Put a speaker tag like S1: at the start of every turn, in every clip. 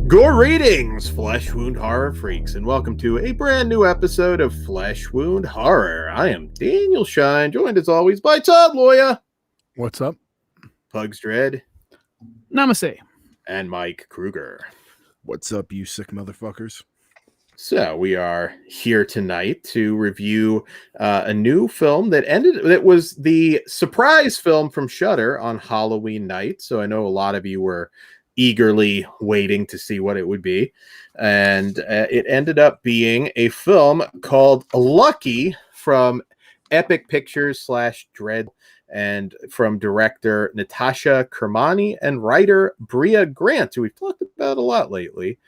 S1: Greetings, Flesh Wound Horror freaks, and welcome to a brand new episode of Flesh Wound Horror. I am Daniel Shine, joined as always by Todd Loya,
S2: What's up?
S1: Pugs Dread,
S3: Namaste.
S1: and Mike Kruger.
S2: What's up, you sick motherfuckers?
S1: So we are here tonight to review a new film that was the surprise film from Shudder on Halloween night. So I know a lot of you were eagerly waiting to see what it would be, and it ended up being a film called Lucky from Epic Pictures / Dread, and from director Natasha Kermani and writer Brea Grant, who we've talked about a lot lately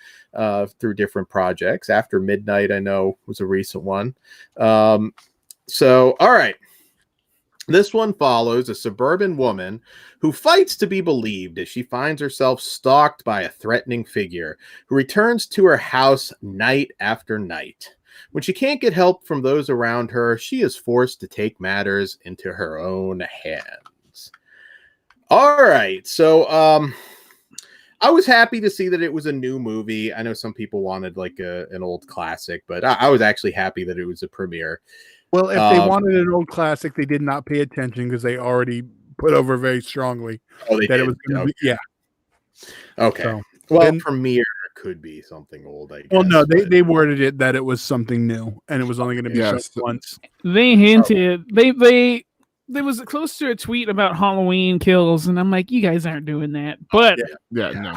S1: through different projects. After Midnight, I know, was a recent one. So all right, this one follows a suburban woman who fights to be believed as she finds herself stalked by a threatening figure who returns to her house night after night. When she can't get help from those around her, she is forced to take matters into her own hands. All right, so I was happy to see that it was a new movie. I know some people wanted like an old classic, but I was actually happy that it was a premiere.
S2: Well, if they wanted an old classic, they did not pay attention because they already put over very strongly that it was going to be. Yeah.
S1: Okay.
S2: So,
S1: well, premiere could be something old, I guess.
S2: Well, no, they worded it that it was something new and it was only going to be shown once.
S3: They hinted they was close to a tweet about Halloween kills, and I'm like, you guys aren't doing that. But
S2: yeah, no.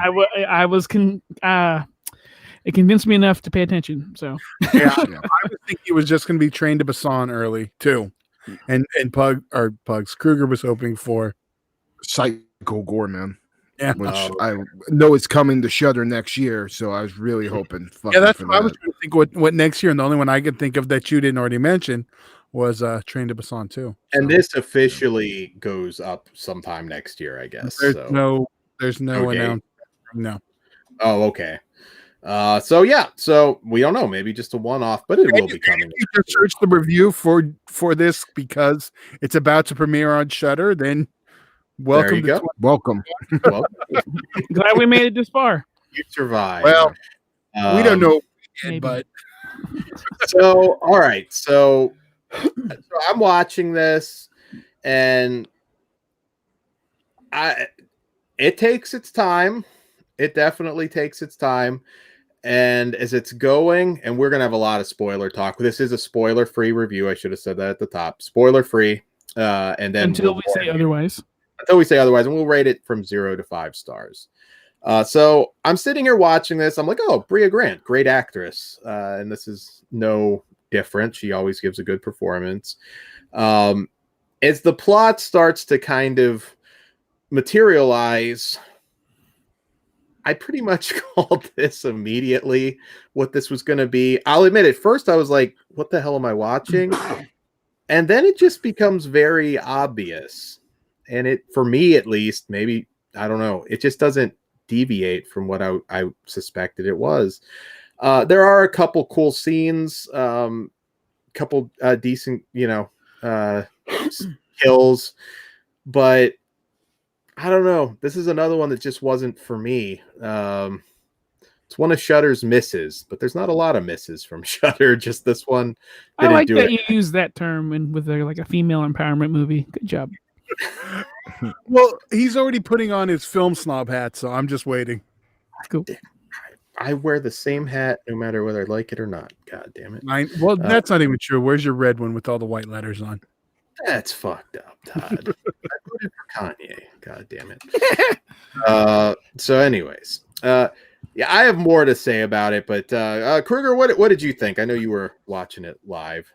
S3: It convinced me enough to pay attention. So
S2: yeah. I would think he was just going to be trained to Busan early too, and Pugs Kruger was hoping for
S4: psycho gore, man.
S2: Yeah,
S4: which I know is coming to Shudder next year, so I was really hoping.
S2: Yeah, that's what I was trying to think. What next year? And the only one I could think of that you didn't already mention was Train to Busan 2.
S1: And this officially goes up sometime next year, I guess.
S2: There's no announcement. No.
S1: Oh, okay. So we don't know. Maybe just a one-off, but it will be coming.
S2: If you just search the review for this because it's about to premiere on Shudder, then welcome.
S4: Welcome.
S3: Glad we made it this far.
S1: You survived.
S2: Well, we don't know, but
S1: so all right. So I'm watching this, and it takes its time. It definitely takes its time. And as it's going, and we're going to have a lot of spoiler talk. This is a spoiler-free review. I should have said that at the top. Spoiler-free. And then
S3: until we say otherwise.
S1: Until we say otherwise, and we'll rate it from 0 to 5 stars. So I'm sitting here watching this. I'm like, oh, Brea Grant, great actress. And this is no different. She always gives a good performance. As the plot starts to kind of materialize, I pretty much called this immediately what this was going to be. I'll admit, at first I was like, what the hell am I watching? And then it just becomes very obvious. And it, for me at least, maybe, I don't know, it just doesn't deviate from what I suspected it was. There are a couple cool scenes, couple decent, kills, but I don't know. This is another one that just wasn't for me. It's one of Shudder's misses, but there's not a lot of misses from Shudder. Just this one.
S3: I like that you use that term with a female empowerment movie. Good job.
S2: Well, he's already putting on his film snob hat, so I'm just waiting.
S3: Cool.
S1: I wear the same hat no matter whether I like it or not. God damn it.
S2: That's not even true. Where's your red one with all the white letters on?
S1: That's fucked up, Todd. I voted for Kanye. God damn it. So anyways, yeah, I have more to say about it, but Kruger, what did you think? I know you were watching it live.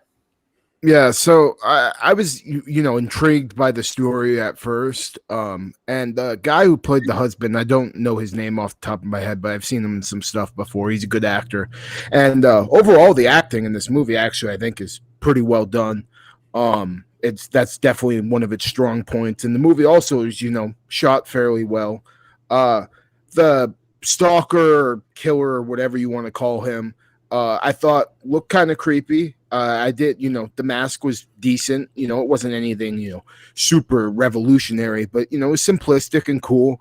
S4: Yeah, so I was, intrigued by the story at first. And the guy who played the husband, I don't know his name off the top of my head, but I've seen him in some stuff before. He's a good actor. And overall, the acting in this movie, actually, I think is pretty well done. That's definitely one of its strong points. And the movie also is, shot fairly well. The stalker or killer or whatever you want to call him, I thought looked kind of creepy. I did, the mask was decent. It wasn't anything, super revolutionary, but, it was simplistic and cool.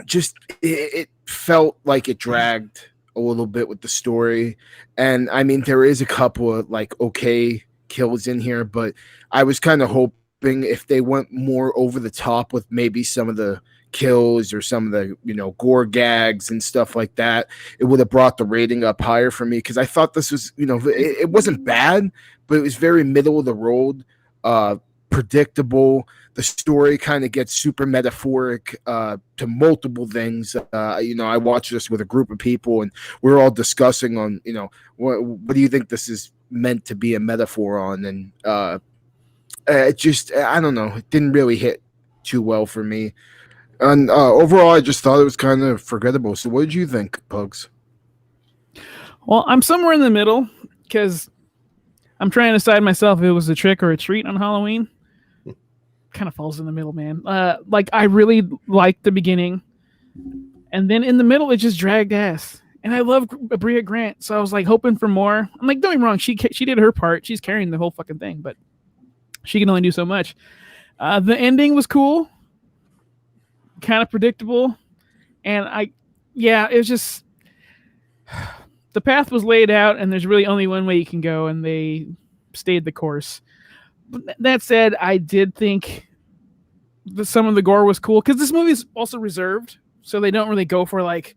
S4: just it felt like it dragged a little bit with the story. And I mean, there is a couple of like okay kills in here, but I was kind of hoping if they went more over the top with maybe some of the kills or some of the gore gags and stuff like that, it would have brought the rating up higher for me, because I thought this was it wasn't bad, but it was very middle of the road, predictable. The story kind of gets super metaphoric to multiple things. I watched this with a group of people, and we're all discussing on, what do you think this is meant to be a metaphor on? And it just, I don't know, it didn't really hit too well for me. And overall, I just thought it was kind of forgettable. So what did you think, Pugs?
S3: Well, I'm somewhere in the middle because I'm trying to decide myself if it was a trick or a treat on Halloween. Kind of falls in the middle, man. Like I really liked the beginning, and then in the middle it just dragged ass. And I love Brea Grant, so I was like hoping for more. I'm like, don't get me wrong, she did her part. She's carrying the whole fucking thing, but she can only do so much. The ending was cool, kind of predictable, and it was just the path was laid out, and there's really only one way you can go, and they stayed the course. But that said, I did think some of the gore was cool because this movie is also reserved, so they don't really go for like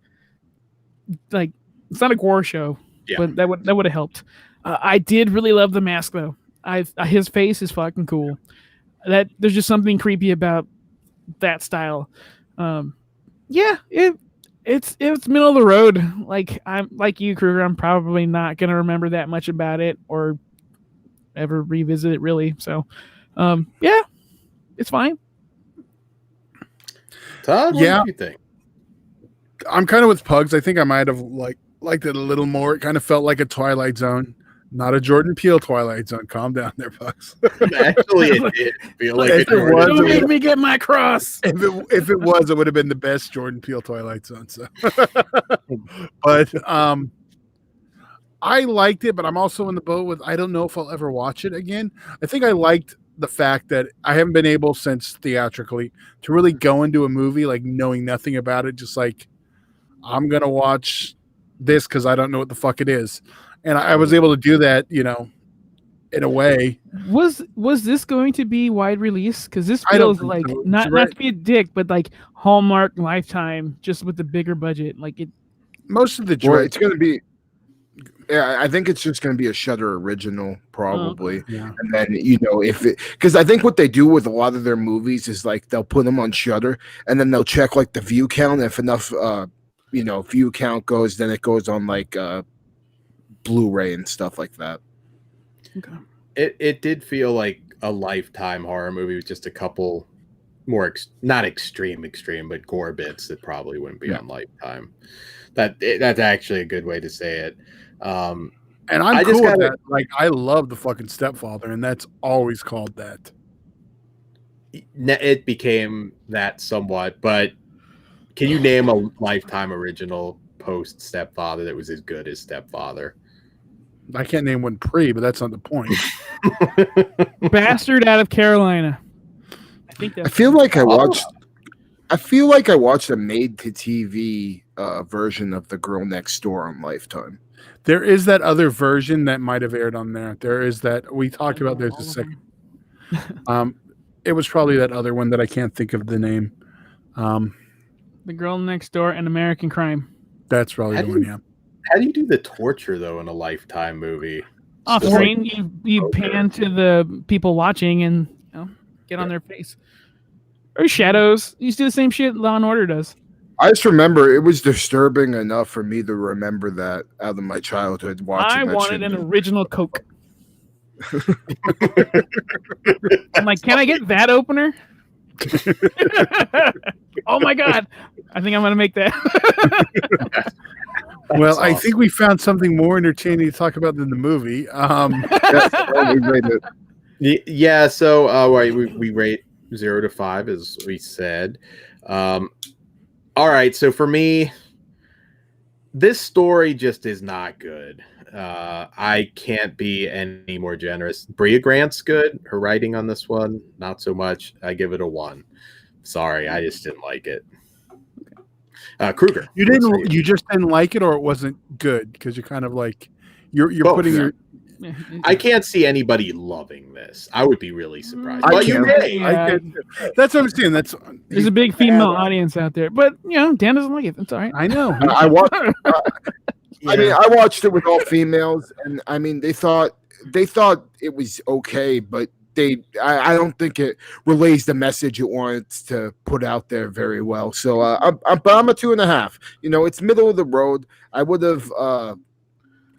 S3: it's not a gore show, but that would have helped. I did really love the mask though. His face is fucking cool. That there's just something creepy about that style. It's middle of the road. Like I'm like you, Kruger. I'm probably not gonna remember that much about it or ever revisit it really. So it's fine.
S1: Todd, what do you think?
S2: I'm kind of with Pugs. I think I might have liked it a little more. It kind of felt like a Twilight Zone, not a Jordan Peele Twilight Zone. Calm down there, Pugs.
S1: Actually, it did feel like
S2: If it was,
S3: Don't make me get my cross.
S2: If it was, it would have been the best Jordan Peele Twilight Zone. So, but I liked it, but I'm also in the boat with I don't know if I'll ever watch it again. I think I liked the fact that I haven't been able since theatrically to really go into a movie like knowing nothing about it, just like I'm gonna watch this because I don't know what the fuck it is, and I was able to do that, in a way.
S3: Was this going to be wide release? Because this feels like
S2: so.
S3: not to be a dick, but like Hallmark Lifetime, just with the bigger budget. Like it.
S2: Most of the
S4: Well, it's going to be. Yeah, I think it's just going to be a Shudder original, probably.
S2: Yeah.
S4: And then, if it, because I think what they do with a lot of their movies is like they'll put them on Shudder and then they'll check like the view count. If enough, view count goes, then it goes on like Blu-ray and stuff like that.
S3: Okay.
S1: It did feel like a Lifetime horror movie with just a couple more, not extreme, but gore bits that probably wouldn't be on Lifetime. That's actually a good way to say it.
S2: And I'm cool with that. Like, I love the fucking Stepfather, and that's always called that.
S1: It became that somewhat, but can you name a Lifetime original post Stepfather that was as good as Stepfather?
S2: I can't name one pre, but that's not the point.
S3: Bastard Out of Carolina.
S4: I feel like I watched a made-to-TV version of The Girl Next Door on Lifetime.
S2: There is that other version that might have aired on there. There is that we talked about. There's a second. It was probably that other one that I can't think of the name.
S3: The Girl Next Door and American Crime.
S2: That's probably the one. Yeah.
S1: How do you do the torture though in a Lifetime movie?
S3: Off screen, you pan to the people watching and get on their face. Or shadows. You do the same shit Law and Order does.
S4: I just remember it was disturbing enough for me to remember that out of my childhood watching.
S3: I wanted an original Coke. I'm like, can I get that opener? Oh my god! I think I'm gonna make that.
S2: Well, awesome. I think we found something more entertaining to talk about than the movie.
S1: Yeah, so we rate 0 to 5 as we said. All right, so for me, this story just is not good. I can't be any more generous. Brea Grant's good. Her writing on this one, not so much. I give it a 1. Sorry, I just didn't like it. Kruger.
S2: You just didn't like it, or it wasn't good because you're kind of like you're
S1: Both.
S2: putting your.
S1: I can't see anybody loving this. I would be really surprised.
S2: I
S1: But you may.
S3: Yeah.
S2: That's what I'm saying.
S3: There's a big female audience out there, but Dan doesn't like it. That's all right.
S2: I know.
S4: I watched. I mean, I watched it with all females, and I mean, they thought it was okay, but I don't think it relays the message it wants to put out there very well. So I'm a 2.5. It's middle of the road. I would have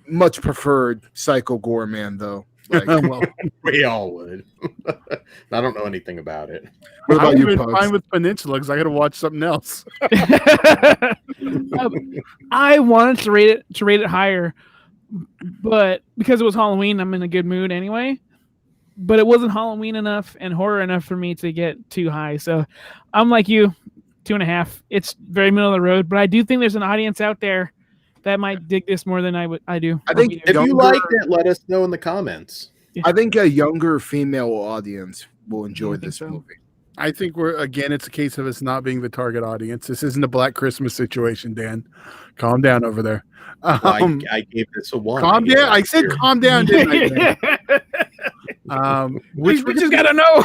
S4: much preferred Psycho Gorman though. Like,
S2: Well,
S1: We all would. I don't know anything about it.
S4: what about
S2: I've
S4: you,
S2: been
S4: Pugs?
S2: fine with Peninsula because I got to watch something else.
S3: I wanted to rate it higher, but because it was Halloween, I'm in a good mood anyway. But it wasn't Halloween enough and horror enough for me to get too high. So I'm like you, 2.5. It's very middle of the road, but I do think there's an audience out there that might dig this more than I do.
S4: I think
S1: If you liked it, let us know in the comments.
S4: I think a younger female audience will enjoy
S3: think
S4: this
S3: so?
S4: movie.
S2: I think it's a case of us not being the target audience. This isn't a Black Christmas situation, Dan. Calm down over there.
S1: Well, I gave this a 1.
S2: Calm down. I said calm down, didn't I?
S3: These bitches gotta know.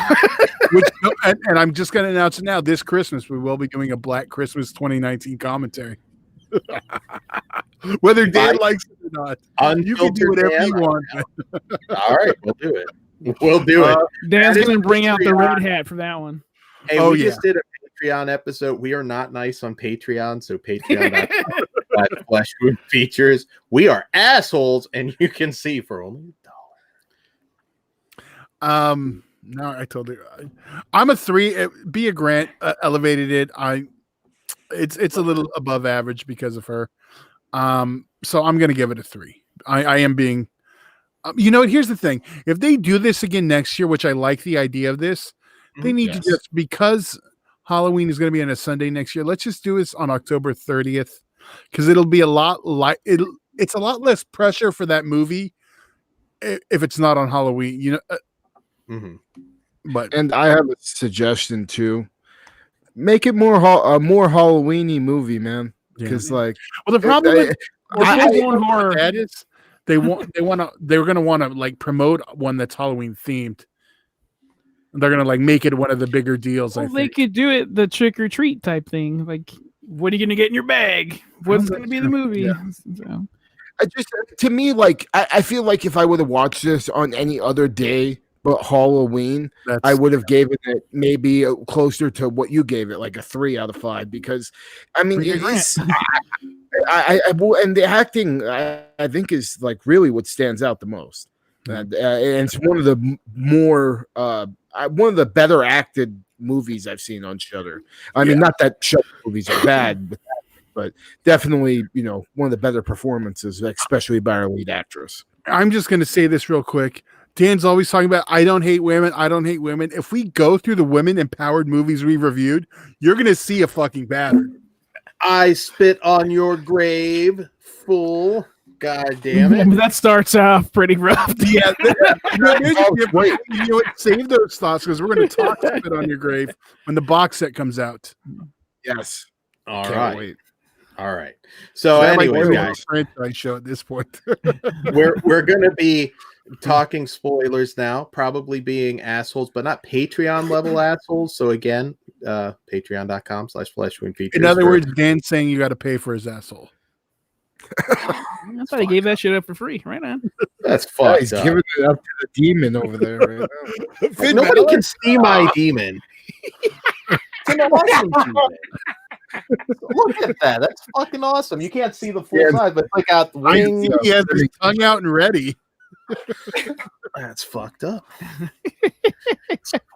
S2: And I'm just going to announce it now. This Christmas, we will be doing a Black Christmas 2019 commentary. Whether Dan likes it or not, you can do whatever you want.
S1: All right, we'll do it. We'll do it.
S3: Dan's
S1: That is
S3: gonna bring out the
S1: Patreon.
S3: red hat for that one.
S1: Hey,
S2: Oh,
S1: we
S2: yeah.
S1: just did a Patreon episode. We are not nice on Patreon, so Patreon.com/Flesh Wound Features. We are assholes, and you can see for only $1.
S2: No, I told you. I'm a 3. Bea Grant elevated it. It's a little above average because of her. So I'm gonna give it a 3. I am being. Here's the thing. If they do this again next year, which I like the idea of this, they need to just, because Halloween is going to be on a Sunday next year, let's just do this on October 30th because it'll be a lot it's a lot less pressure for that movie if it's not on Halloween, But
S4: And I have a suggestion too. Make it more more Halloweeny movie, man. Because
S2: well, the problem with
S3: horror.
S2: that is they're going to want to like promote one that's Halloween themed. They're going to like make it one of the bigger deals.
S3: Well,
S2: I
S3: they
S2: think.
S3: could do it the trick or treat type thing. Like, what are you gonna get in your bag? What's gonna be the movie?
S2: Yeah.
S3: So.
S4: to me, like I feel like if I would have watched this on any other day but Halloween, I would have given it maybe closer to what you gave it, like a 3 out of 5. Because I mean, and the acting I think is like really what stands out the most, and it's one of the more one of the better acted movies I've seen on Shudder. I mean, not that Shudder movies are bad, but definitely one of the better performances, especially by our lead actress.
S2: I'm just going to say this real quick. Dan's always talking about, I don't hate women. I don't hate women. If we go through the women empowered movies we've reviewed, you're going to see a fucking pattern.
S1: I spit on your grave, fool. God damn it.
S3: That starts off pretty rough.
S2: Yeah. Save those thoughts because we're going to talk spit on your grave when the box set comes out.
S4: Yes.
S1: All
S4: Can't
S1: right.
S4: wait.
S1: All right. So anyways, guys,
S2: franchise show at this point.
S1: we're going to be talking spoilers now, probably being assholes, but not Patreon level assholes. So again, patreon.com/fleshwoundfeatures.
S2: In other words, Dan's saying you got to pay for his asshole.
S3: I thought he gave that shit up for free. Right on.
S1: That's fucked
S4: He's
S1: up.
S4: giving it up to the demon over there right now.
S1: Nobody can see my demon. It's an awesome demon. Look at that. That's fucking awesome. You can't see the full size, but click out the wings.
S2: He has his tongue out and ready.
S1: That's fucked up.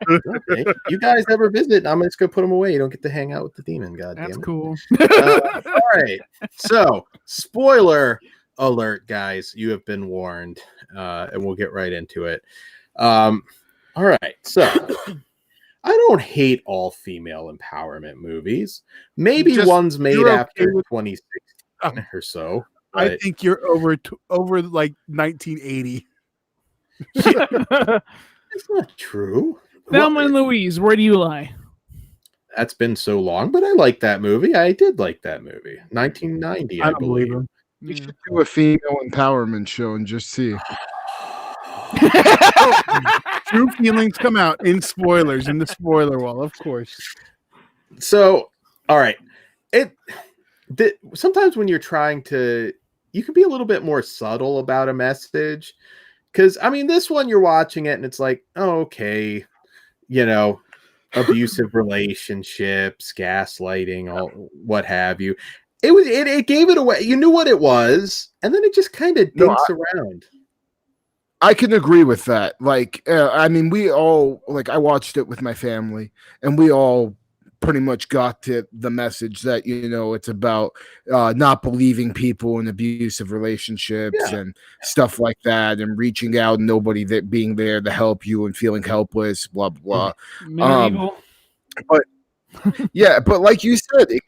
S1: Okay. You guys ever visit? I'm just gonna put them away. You don't get to hang out with the demon. God damn it.
S3: That's cool.
S1: All right. So, spoiler alert, guys. You have been warned, and we'll get right into it. All right. So, I don't hate all female empowerment movies. Maybe ones made after 2016 or so.
S2: I think you're over like 1980.
S1: It's not true.
S3: Thelma and Louise, where do you lie?
S1: That's been so long, but I like that movie. I did like that movie. 1990, I
S2: I don't believe
S1: believe.
S2: him.
S4: We should do a female empowerment show and just see.
S2: True feelings come out in spoilers in the spoiler wall, of course.
S1: So, all right. Sometimes when you're trying to, you can be a little bit more subtle about a message. Because, I mean, this one you're watching it and it's like, oh, okay, abusive relationships, gaslighting, all what have you. It gave it away. You knew what it was, and then it just kind of dinks around.
S4: I can agree with that. Like, I mean, we all I watched it with my family, and we all pretty much got to the message that it's about not believing people in abusive relationships and stuff like that, and reaching out and nobody that being there to help you and feeling helpless, blah blah. But yeah, but like you said, they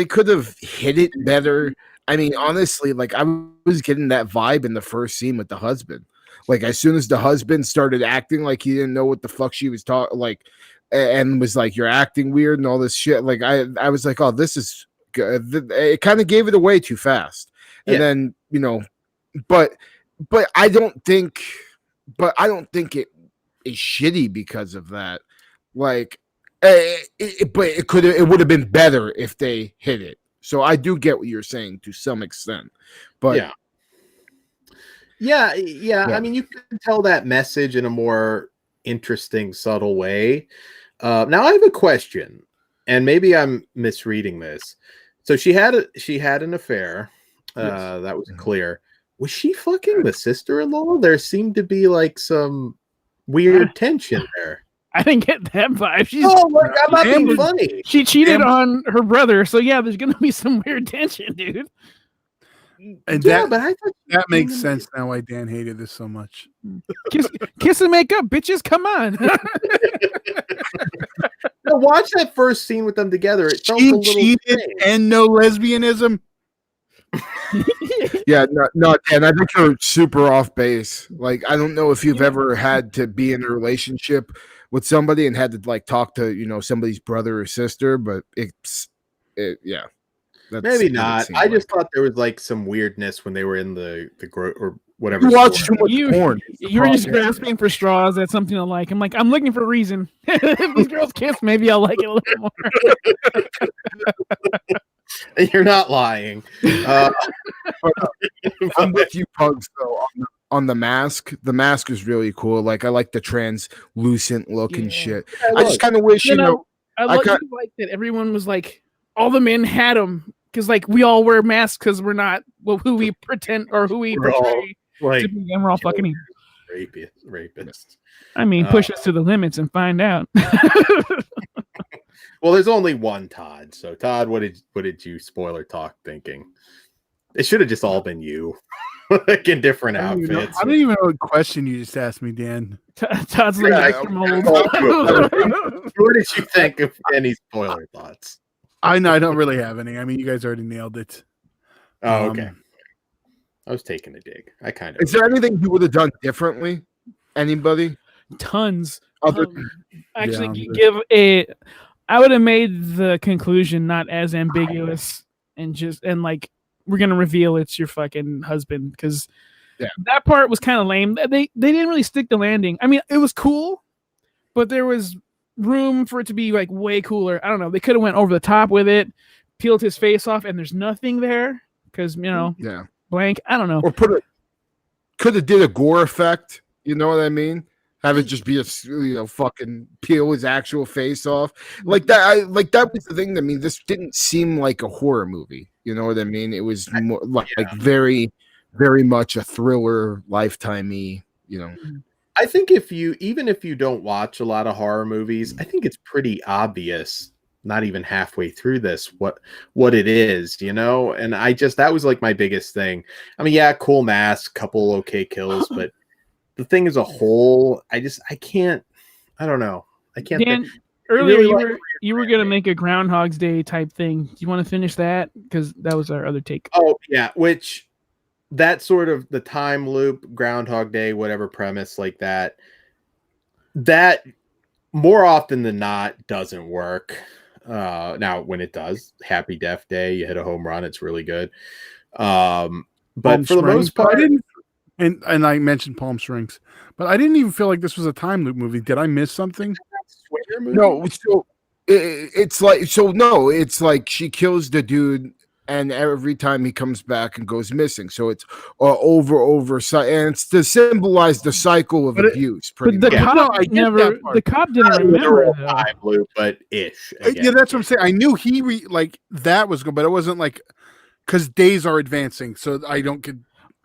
S4: could have hit it better. I mean, honestly, I was getting that vibe in the first scene with the husband. Like, as soon as the husband started acting like he didn't know what the fuck she was talking, and was like, "You're acting weird" and all this shit. Like, I was like, "Oh, this is good." It kind of gave it away too fast, and then but I don't think, it is shitty because of that. Like, but it would have been better if they hit it. So I do get what you're saying to some extent, but
S1: yeah. I mean, you can tell that message in a more interesting, subtle way. Now I have a question, and maybe I'm misreading this. So she had an affair. That was clear. Was she fucking the sister-in-law? There seemed to be some weird tension there.
S3: I didn't get that vibe.
S1: I'm not being funny.
S3: She cheated on her brother, so yeah, there's gonna be some weird tension, dude.
S2: And but I thought that makes sense now why Dan hated this so much.
S3: Kiss and make up, bitches. Come on.
S1: Now watch that first scene with them together. It felt a little
S2: cheated and no lesbianism.
S4: Yeah, no, Dan, I think you're super off base. Like, I don't know if you've ever had to be in a relationship with somebody and had to talk to somebody's brother or sister, but yeah.
S1: Maybe not. I just thought there was some weirdness when they were in the or whatever.
S4: You watch too much porn.
S3: You were just grasping for straws at something to like. I'm like, I'm looking for a reason. If these girls kiss, maybe I'll like it a little more.
S1: You're not lying.
S4: I'm with you, Pugs, though. On the mask. The mask is really cool. Like, I like the translucent look and shit. I just kind of wish,
S3: I like that everyone was like, all the men had them. Because we all wear masks because we're not who we pretend or who we portray to be, and we're all fucking
S1: rapists.
S3: I mean, push us to the limits and find out.
S1: Well, there's only one Todd. So Todd, what did you spoiler talk thinking? It should have just all been you, in different outfits.
S2: I don't even know what question you just asked me, Dan.
S3: Todd's like extra mold.
S1: What did you think of any spoiler thoughts?
S2: I don't really have any. I mean, you guys already nailed it.
S1: Oh, okay. I was taking a dig. I kind of.
S4: Is there anything you would have done differently? Anybody?
S3: Tons.
S4: Other
S3: I would have made the conclusion not as ambiguous and we're gonna reveal it's your fucking husband, because that part was kind of lame. They didn't really stick the landing. I mean, it was cool, but there was room for it to be way cooler. I don't know. They could have went over the top with it, peeled his face off, and there's nothing there because blank. I don't know.
S4: Or could have did a gore effect. You know what I mean? Have it just be a fucking peel his actual face off like that. That was the thing. I mean, this didn't seem like a horror movie. You know what I mean? It was more like very, very much a thriller, Lifetime-y.
S1: I think even if you don't watch a lot of horror movies, I think it's pretty obvious, not even halfway through this, what it is, and that was my biggest thing. I mean, cool mask, couple okay kills, but the thing as a whole, I can't. I don't know. I can't.
S3: Dan, earlier you were gonna make a Groundhog's Day type thing. Do you want to finish that? Because that was our other take.
S1: Oh yeah, which. That sort of the time loop, Groundhog Day, whatever premise like that more often than not doesn't work. Now, when it does, Happy Death Day, you hit a home run. It's really good. But
S2: Palm
S1: for the most
S2: Springs, but I
S1: part,
S2: didn't. And I mentioned Palm Springs, but I didn't even feel like this was a time loop movie. Did I miss something?
S1: Swinger movie?
S4: No, so it's like she kills the dude, and every time he comes back and goes missing. So it's over, and it's to symbolize the cycle of
S2: But
S4: abuse.
S3: But
S4: Pretty
S3: the
S4: much.
S2: No,
S3: cop
S2: I get
S3: never.
S2: that part.
S3: The cop didn't
S1: Not a
S3: remember.
S1: literal
S3: Though.
S1: time loop, but ish.
S2: Yeah,
S1: again.
S2: that's what I'm saying. I knew like that was good, but it wasn't like because days are advancing, so I don't get.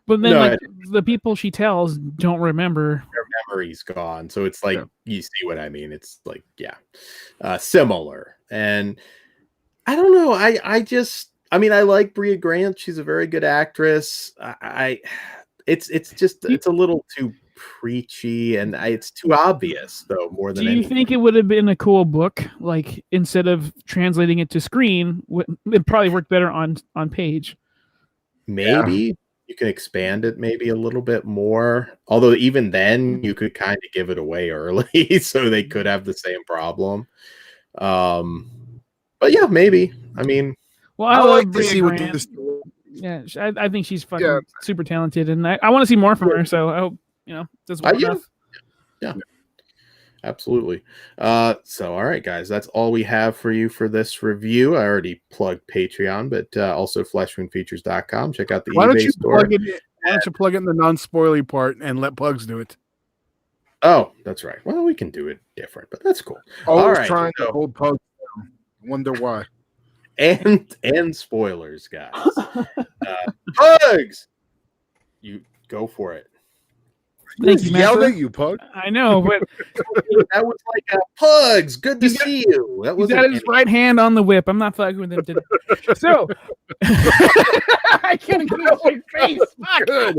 S3: But then,
S1: No,
S3: like the people she tells don't remember.
S1: Their memory's gone, so it's like
S4: Yeah.
S1: you see what I mean. It's like similar, and I don't know. I mean, I like Brea Grant. She's a very good actress. It's a little too preachy, and it's too obvious though. More than
S3: Do you
S1: anything.
S3: think it would have been a cool book? Like instead of translating it to screen, it probably worked better on page.
S1: Maybe you can expand it maybe a little bit more. Although even then, you could kind of give it away early, so they could have the same problem. But yeah, maybe. I mean,
S3: Well,
S4: I
S3: I
S4: like
S3: love
S4: to
S3: Brea
S4: see what
S3: Grant.
S4: this.
S3: Yeah, I think she's fucking
S4: Yeah.
S3: super talented, and I want to see more from her. So I hope does well
S1: yeah.
S3: enough.
S1: Yeah, absolutely. So all right, guys, that's all we have for you for this review. I already plugged Patreon, but also fleshwoundfeatures.com. Check out the
S2: Why don't
S1: eBay
S2: you
S1: store.
S2: plug it? Why don't you plug it in the non-spoilery part and let Pugs do it?
S1: Oh, that's right. Well, we can do it different, but that's cool.
S4: Always
S1: All right,
S4: trying
S1: so-
S4: to hold Pug down. Wonder why.
S1: And spoilers, guys. Pugs, you go for it.
S3: Thank you,
S4: Yelled
S3: Matt.
S4: at you, Pug.
S3: I know, but
S1: That was like Pugs. Good to see you. That
S3: he's
S1: was
S3: got his right hand on the whip. I'm not fucking with him today. So I can't get off my face. Fuck.
S4: Good.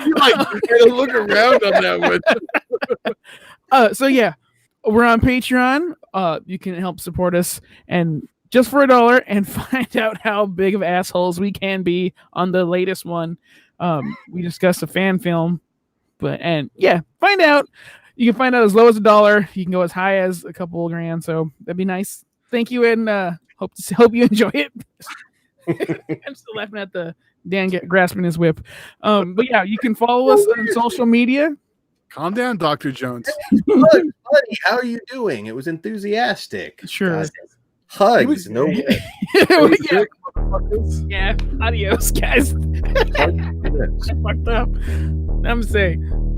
S4: You gotta look around on that one.
S3: So yeah, we're on Patreon. You can help support us and just for $1 and find out how big of assholes we can be on the latest one. We discussed a fan film, find out. You can find out as low as $1. You can go as high as a couple of grand. So that'd be nice. Thank you, and hope you enjoy it. I'm still laughing at the Dan grasping his whip. But yeah, you can follow us on social media.
S2: Calm down, Dr. Jones.
S1: Buddy, how are you doing? It was enthusiastic.
S3: Sure.
S1: God, hugs.
S2: was-
S1: No way.
S3: yeah. Adios, guys. Fucked up. I'm saying.